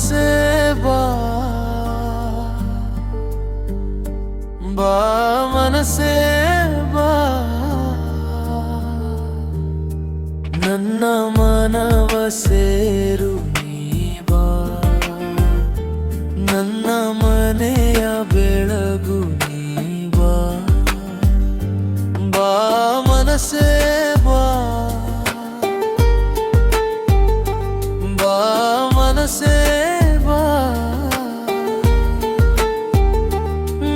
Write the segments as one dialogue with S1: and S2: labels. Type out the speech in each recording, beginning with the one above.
S1: ಮನಸೇ ಬಾ ಬಾ ಮನಸೇ ಬಾ ನನ್ನ ಮನವ ಸೇರು ನೀ ಬಾ ನನ್ನ ಮನೆಯ ಬೆಳಗು ನೀ ಬಾ ಬಾ ಮನಸೇ ಬಾ ಬಾ ಮನಸೇ ಬಾ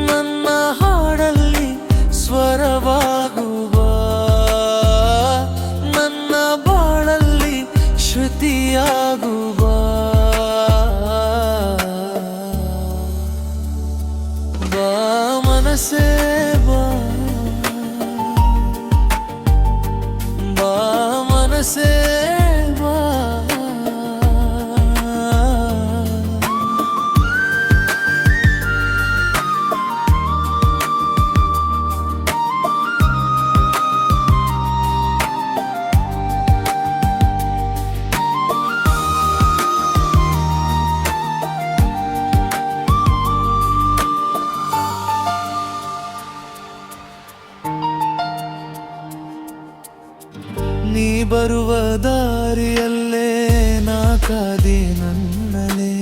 S1: ನನ್ನ ಹಾಡಲ್ಲಿ ಸ್ವರವಾಗುವ ನನ್ನ ಬಾಳಲ್ಲಿ ಶ್ರುತಿಯಾಗುವ ಬಾ ಮನಸೇ ಬಾ ಬಾ ಮನಸೇ ಬಾ ನೀ ಬರುವ ದಾರಿಯಲ್ಲೇ ನಾ ಕಾದೆ ನನ್ನಲೇ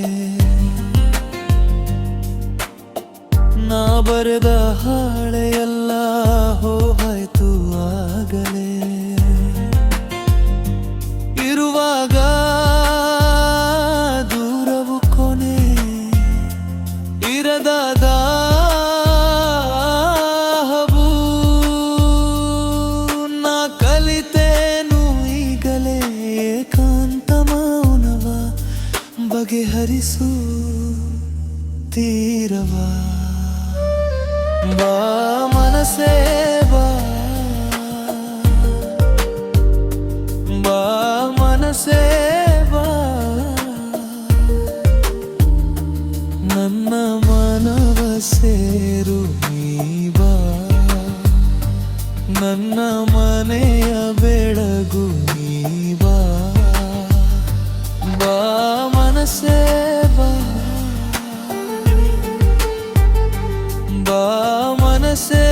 S1: ನಾ ಬರೆದ ಹಾಳೆಯೆಲ್ಲ ಹೋಯ್ತು ಆಗಲೇ ಇರುವಾಗ ದೂರವು ಕೊನೆ ಇರದ ದಾಹವು ನಾ ಕಲಿತೇನು ಈಗಲೇ ಏಕಾಂತ ಮೌನವ ಬಗೆಹರಿಸು ತೀರವ ಬಾ ಮನಸೇ ಬಾ ಬಾ ಮನಸೇ ಬಾ ನನ್ನ ಮನವ ಸೇರು ನೀ ಬಾ ನನ್ನ ಮನೆಯ ಬೆಳಗು ನೀ ಬಾ ಬಾ ಮನಸೇ ಬಾ ಬಾ ಮನಸೇ